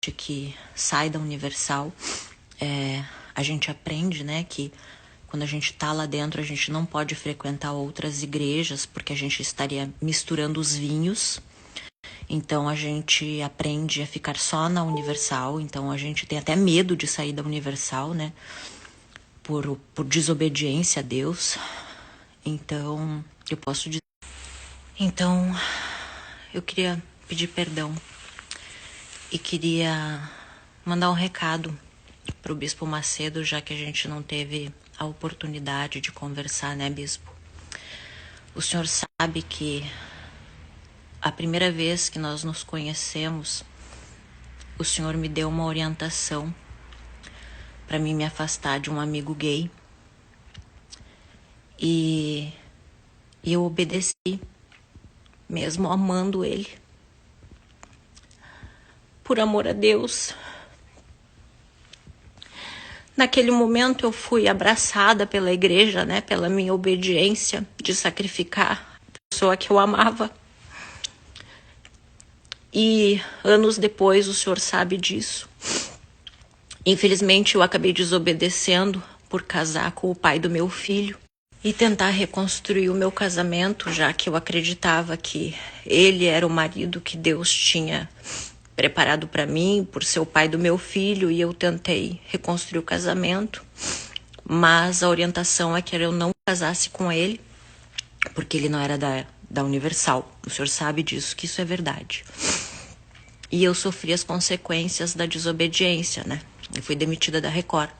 que sai da Universal, a gente aprende, né, que quando a gente tá lá dentro, a gente não pode frequentar outras igrejas, porque a gente estaria misturando os vinhos. Então a gente aprende a ficar só na Universal. Então a gente tem até medo de sair da Universal, né, por desobediência a Deus. Então eu posso dizer. Então eu queria pedir perdão e queria mandar um recado para o Bispo Macedo, já que a gente não teve a oportunidade de conversar, né, Bispo? O senhor sabe que a primeira vez que nós nos conhecemos, o senhor me deu uma orientação para mim me afastar de um amigo gay. E eu obedeci, mesmo amando ele. Por amor a Deus. Naquele momento eu fui abraçada pela igreja, né, pela minha obediência de sacrificar a pessoa que eu amava. E anos depois o senhor sabe disso. Infelizmente eu acabei desobedecendo por casar com o pai do meu filho e tentar reconstruir o meu casamento, já que eu acreditava que ele era o marido que Deus tinha preparado para mim, por ser o pai do meu filho, e eu tentei reconstruir o casamento, mas a orientação é que eu não casasse com ele, porque ele não era da Universal. O senhor sabe disso, que isso é verdade. E eu sofri as consequências da desobediência, né? Eu fui demitida da Record.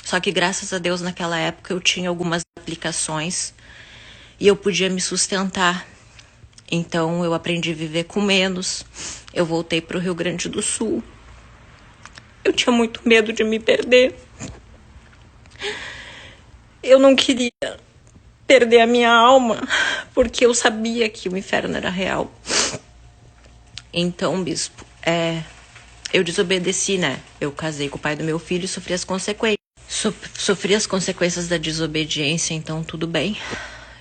Só que graças a Deus naquela época eu tinha algumas aplicações e eu podia me sustentar. Então eu aprendi a viver com menos. Eu voltei para o Rio Grande do Sul. Eu tinha muito medo de me perder. Eu não queria perder a minha alma, porque eu sabia que o inferno era real. Então, Bispo, eu desobedeci, né? Eu casei com o pai do meu filho e sofri as consequências. Sofri as consequências da desobediência, então tudo bem.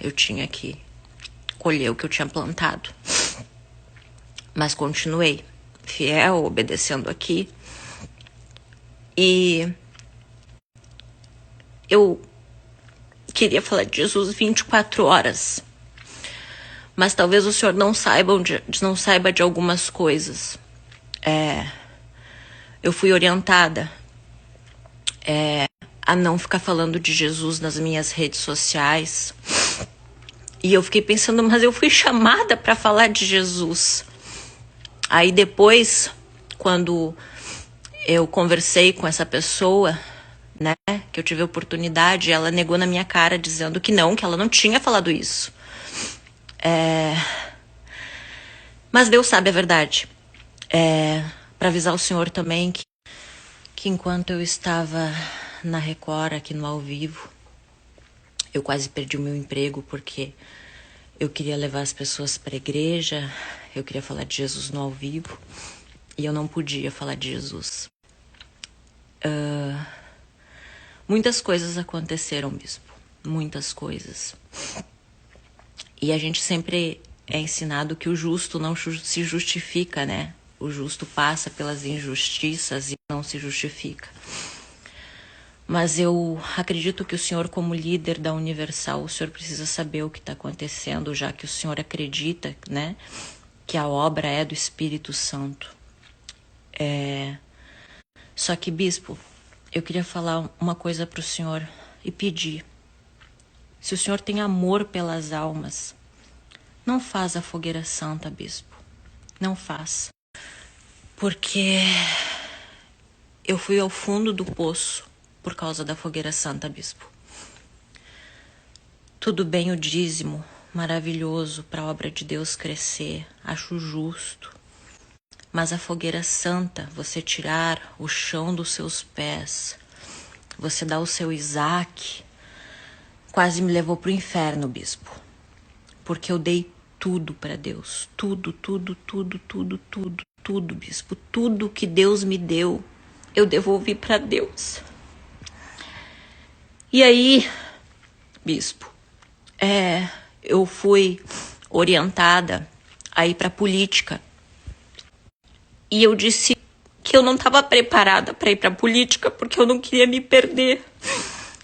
Eu tinha que colher o que eu tinha plantado. Mas continuei fiel, obedecendo aqui. E eu queria falar de Jesus 24 horas. Mas talvez o senhor não saiba de algumas coisas. Eu fui orientada a não ficar falando de Jesus nas minhas redes sociais. E eu fiquei pensando, mas eu fui chamada para falar de Jesus. Aí depois, quando eu conversei com essa pessoa, né, que eu tive a oportunidade, ela negou na minha cara, dizendo que ela não tinha falado isso. Mas Deus sabe a verdade. Para avisar o senhor também que enquanto eu estava na Record, aqui no Ao Vivo, eu quase perdi o meu emprego porque eu queria levar as pessoas para a igreja, eu queria falar de Jesus no Ao Vivo e eu não podia falar de Jesus. Muitas coisas aconteceram, Bispo, muitas coisas. E a gente sempre é ensinado que o justo não se justifica, né? O justo passa pelas injustiças e não se justifica. Mas eu acredito que o senhor, como líder da Universal, o senhor precisa saber o que está acontecendo, já que o senhor acredita, né, que a obra é do Espírito Santo. Só que, Bispo, eu queria falar uma coisa para o senhor e pedir. Se o senhor tem amor pelas almas, não faz a fogueira santa, Bispo. Não faz. Porque eu fui ao fundo do poço por causa da fogueira santa, Bispo. Tudo bem o dízimo, maravilhoso para a obra de Deus crescer, acho justo. Mas a fogueira santa, você tirar o chão dos seus pés, você dar o seu Isaac, quase me levou pro inferno, Bispo. Porque eu dei tudo para Deus. Tudo, Bispo. Tudo que Deus me deu, eu devolvi para Deus. E aí, Bispo, eu fui orientada a ir para política. E eu disse que eu não estava preparada para ir para a política porque eu não queria me perder.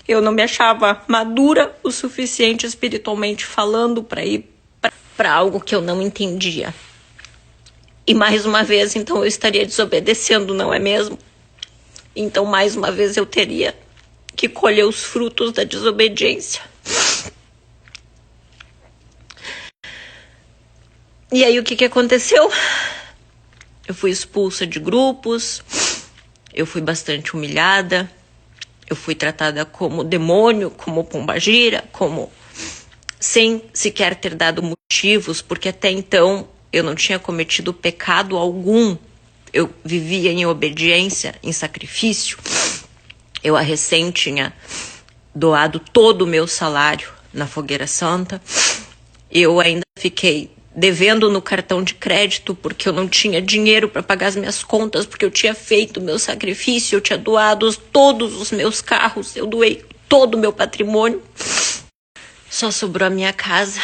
Eu não me achava madura o suficiente espiritualmente falando para ir para algo que eu não entendia. E mais uma vez, então, eu estaria desobedecendo, não é mesmo? Então, mais uma vez, eu teria que colher os frutos da desobediência. E aí, o que aconteceu? Eu fui expulsa de grupos, eu fui bastante humilhada, eu fui tratada como demônio, como pombagira, como sem sequer ter dado motivos, porque até então eu não tinha cometido pecado algum. Eu vivia em obediência, em sacrifício. Eu a recém tinha doado todo o meu salário na Fogueira Santa. Eu ainda fiquei devendo no cartão de crédito porque eu não tinha dinheiro para pagar as minhas contas, porque eu tinha feito o meu sacrifício, eu tinha doado todos os meus carros, eu doei todo o meu patrimônio. Só sobrou a minha casa,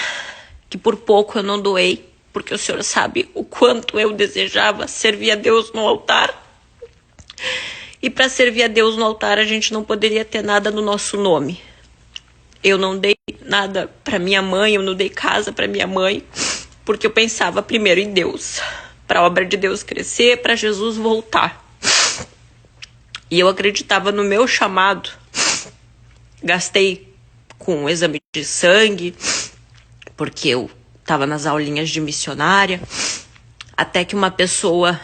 que por pouco eu não doei, porque o senhor sabe o quanto eu desejava servir a Deus no altar. E para servir a Deus no altar, a gente não poderia ter nada no nosso nome. Eu não dei nada para minha mãe, eu não dei casa para minha mãe, porque eu pensava primeiro em Deus, para a obra de Deus crescer, para Jesus voltar. E eu acreditava no meu chamado. Gastei com exame de sangue, porque eu estava nas aulinhas de missionária, até que uma pessoa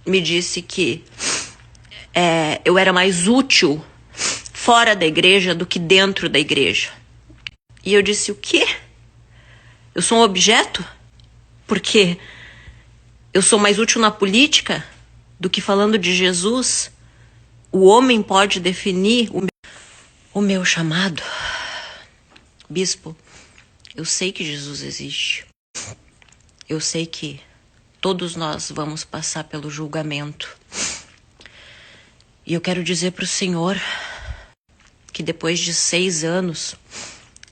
me disse que eu era mais útil fora da igreja do que dentro da igreja. E eu disse, o quê? Eu sou um objeto? Porque eu sou mais útil na política do que falando de Jesus? O homem pode definir o meu chamado? Bispo, eu sei que Jesus existe. Eu sei que todos nós vamos passar pelo julgamento. E eu quero dizer para o Senhor que depois de 6 anos,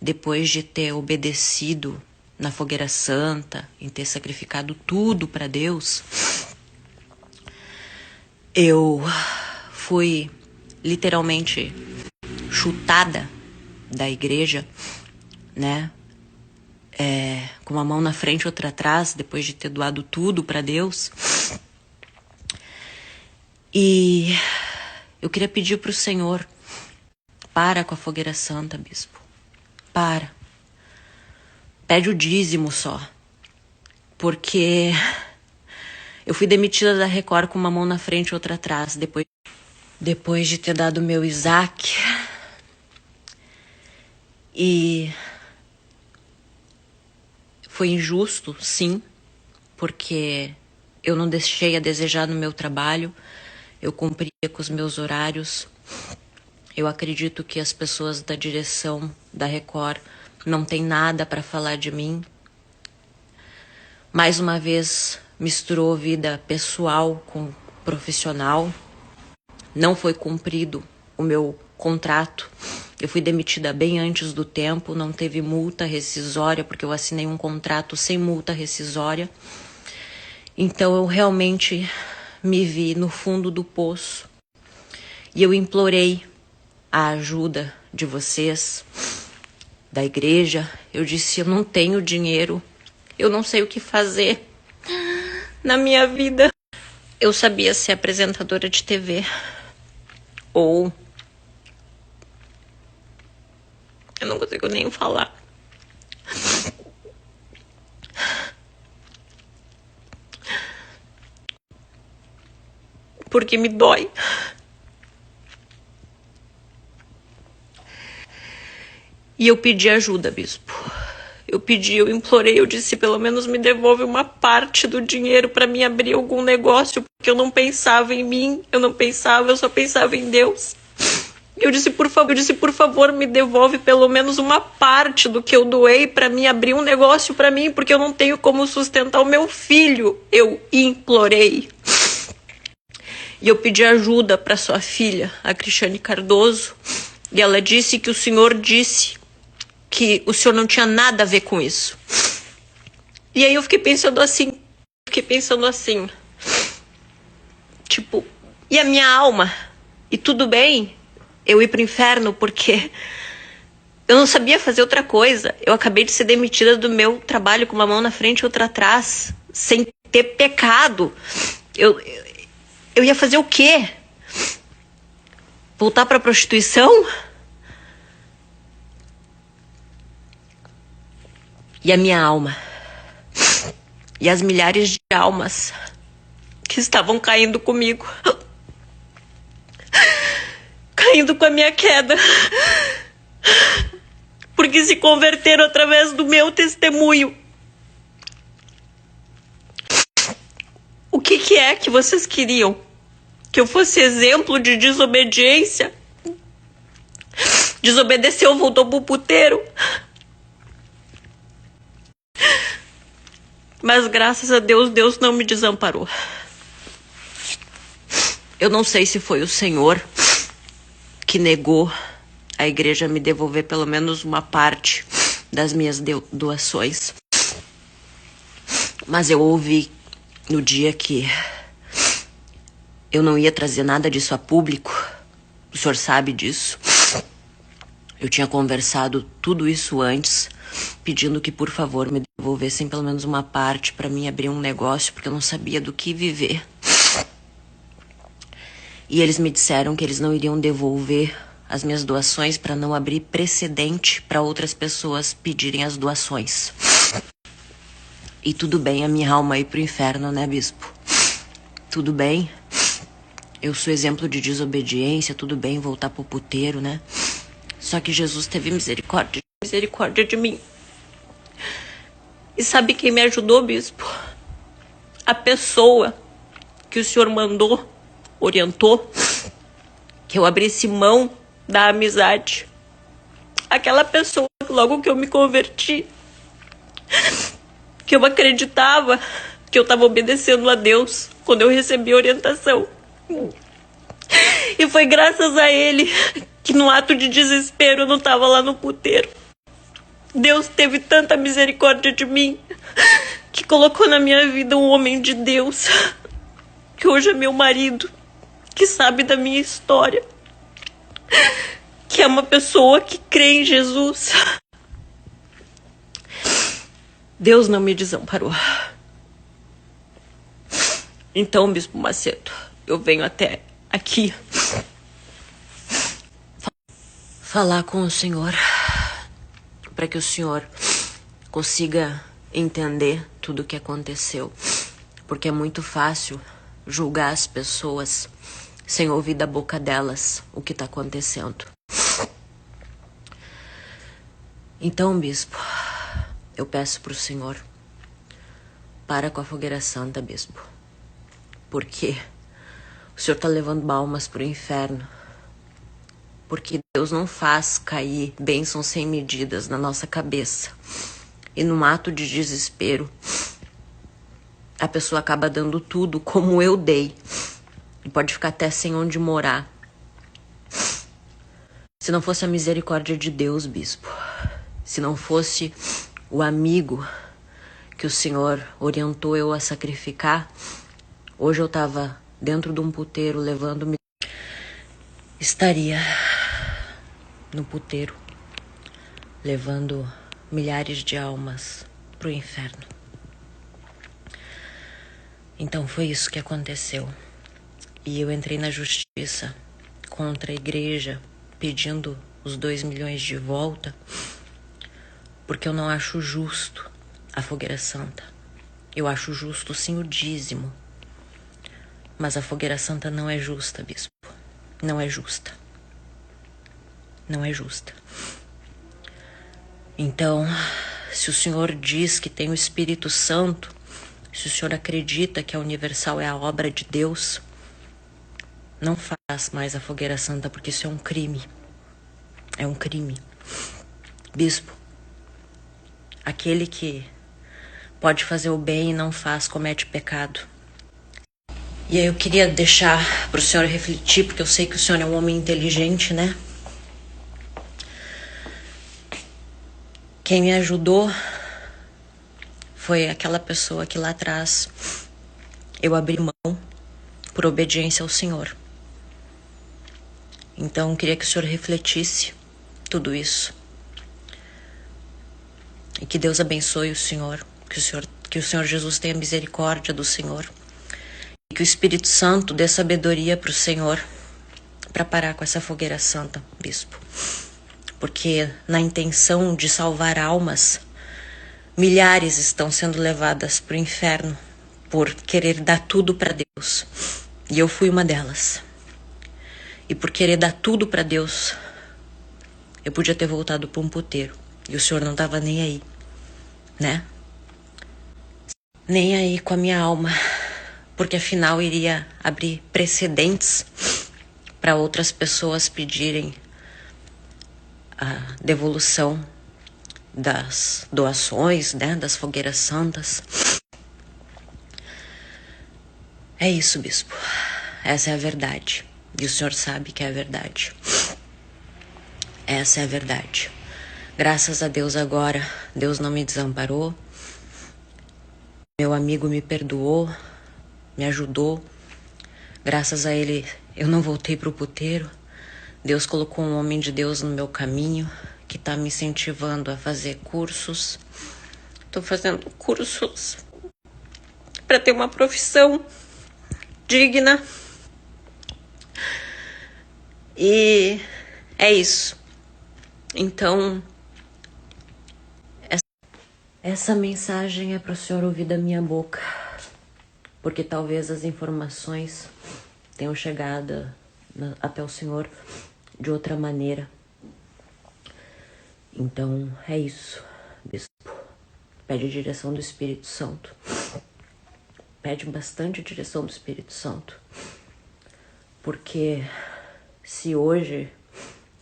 depois de ter obedecido na Fogueira Santa, em ter sacrificado tudo para Deus, eu fui literalmente chutada da igreja, né? Com uma mão na frente e outra atrás, depois de ter doado tudo para Deus. E eu queria pedir para o Senhor, para com a Fogueira Santa, bispo. Para. Pede o dízimo só. Porque eu fui demitida da Record com uma mão na frente e outra atrás, depois de ter dado meu Isaac. E foi injusto, sim, porque eu não deixei a desejar no meu trabalho, eu cumpria com os meus horários. Eu acredito que as pessoas da direção da Record não têm nada para falar de mim. Mais uma vez, misturou vida pessoal com profissional. Não foi cumprido o meu contrato. Eu fui demitida bem antes do tempo, não teve multa rescisória, porque eu assinei um contrato sem multa rescisória. Então eu realmente me vi no fundo do poço. E eu implorei a ajuda de vocês, da igreja. Eu disse, eu não tenho dinheiro, eu não sei o que fazer na minha vida. Eu sabia ser apresentadora de TV, ou eu não consigo nem falar. Porque me dói. E eu pedi ajuda, bispo. Eu implorei, eu disse, pelo menos me devolve uma parte do dinheiro para mim abrir algum negócio, porque eu não pensava em mim, eu só pensava em Deus. Eu disse, por favor, me devolve pelo menos uma parte do que eu doei para mim abrir um negócio para mim, porque eu não tenho como sustentar o meu filho. Eu implorei. E eu pedi ajuda para sua filha, a Cristiane Cardoso, e ela disse que o senhor disse que o senhor não tinha nada a ver com isso. E aí eu fiquei pensando assim, Tipo, e a minha alma? E tudo bem eu ir pro inferno porque eu não sabia fazer outra coisa. Eu acabei de ser demitida do meu trabalho com uma mão na frente e outra atrás, sem ter pecado. Eu ia fazer o quê? Voltar pra prostituição? E a minha alma? E as milhares de almas que estavam caindo comigo? Caindo com a minha queda. Porque se converteram através do meu testemunho. O que é que vocês queriam? Que eu fosse exemplo de desobediência? Desobedeceu, voltou pro puteiro. Mas graças a Deus, Deus não me desamparou. Eu não sei se foi o Senhor que negou a igreja me devolver pelo menos uma parte das minhas doações. Mas eu ouvi no dia que eu não ia trazer nada disso a público. O senhor sabe disso. Eu tinha conversado tudo isso antes, pedindo que, por favor, me devolvessem pelo menos uma parte para mim abrir um negócio, porque eu não sabia do que viver. E eles me disseram que eles não iriam devolver as minhas doações para não abrir precedente para outras pessoas pedirem as doações. E tudo bem a minha alma ir pro inferno, né, bispo? Tudo bem. Eu sou exemplo de desobediência, tudo bem voltar pro puteiro, né? Só que Jesus teve misericórdia de mim. E sabe quem me ajudou, bispo? A pessoa que o senhor mandou, orientou, que eu abrisse mão da amizade. Aquela pessoa que logo que eu me converti, que eu acreditava que eu estava obedecendo a Deus quando eu recebi a orientação. E foi graças a ele que no ato de desespero eu não estava lá no puteiro. Deus teve tanta misericórdia de mim que colocou na minha vida um homem de Deus, que hoje é meu marido, que sabe da minha história, que é uma pessoa que crê em Jesus. Deus não me desamparou. Então, Bispo Macedo, eu venho até aqui falar com o senhor para que o senhor consiga entender tudo o que aconteceu, porque é muito fácil julgar as pessoas sem ouvir da boca delas o que está acontecendo. Então, bispo, eu peço pro senhor, para com a fogueira santa, bispo, porque o senhor tá levando almas pro inferno, porque Deus não faz cair bênçãos sem medidas na nossa cabeça, e num ato de desespero a pessoa acaba dando tudo como eu dei, e pode ficar até sem onde morar. Se não fosse a misericórdia de Deus, bispo, se não fosse o amigo que o senhor orientou eu a sacrificar, hoje eu tava dentro de um puteiro levando... Estaria no puteiro levando milhares de almas pro inferno. Então foi isso que aconteceu. E eu entrei na justiça contra a igreja pedindo os 2 milhões de volta, porque eu não acho justo a fogueira santa. Eu acho justo sim o dízimo, mas a fogueira santa não é justa, bispo. Não é justa. Não é justa. Então, se o senhor diz que tem o Espírito Santo, se o senhor acredita que a Universal é a obra de Deus, não faz mais a fogueira santa, porque isso é um crime. É um crime. Bispo, aquele que pode fazer o bem e não faz, comete pecado. E aí eu queria deixar para o senhor refletir, porque eu sei que o senhor é um homem inteligente, né? Quem me ajudou foi aquela pessoa que lá atrás eu abri mão por obediência ao Senhor. Então, queria que o Senhor refletisse tudo isso. E que Deus abençoe o Senhor, que o Senhor Jesus tenha misericórdia do Senhor. E que o Espírito Santo dê sabedoria para o Senhor, para parar com essa fogueira santa, bispo. Porque na intenção de salvar almas, milhares estão sendo levadas para o inferno por querer dar tudo para Deus. E eu fui uma delas. E por querer dar tudo para Deus, eu podia ter voltado para um puteiro. E o Senhor não estava nem aí, né? Nem aí com a minha alma. Porque afinal iria abrir precedentes para outras pessoas pedirem a devolução das doações, né? Das fogueiras santas. É isso, bispo. Essa é a verdade. E o Senhor sabe que é a verdade. Essa é a verdade. Graças a Deus agora, Deus não me desamparou. Meu amigo me perdoou, me ajudou. Graças a ele, eu não voltei pro puteiro. Deus colocou um homem de Deus no meu caminho, que tá me incentivando a fazer cursos. Tô fazendo cursos para ter uma profissão digna. E é isso. Então, essa mensagem é para o Senhor ouvir da minha boca, porque talvez as informações tenham chegado até o Senhor de outra maneira. Então, é isso, bispo. Pede a direção do Espírito Santo. Pede bastante a direção do Espírito Santo. Porque se hoje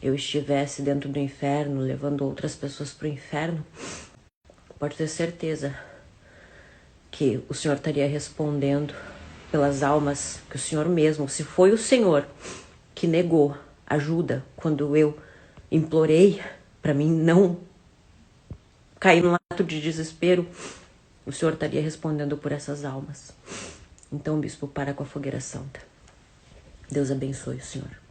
eu estivesse dentro do inferno, levando outras pessoas para o inferno, pode ter certeza que o Senhor estaria respondendo pelas almas que o Senhor mesmo, se foi o Senhor que negou ajuda quando eu implorei para mim não cair num ato de desespero, o Senhor estaria respondendo por essas almas. Então, bispo, para com a fogueira santa. Deus abençoe o Senhor.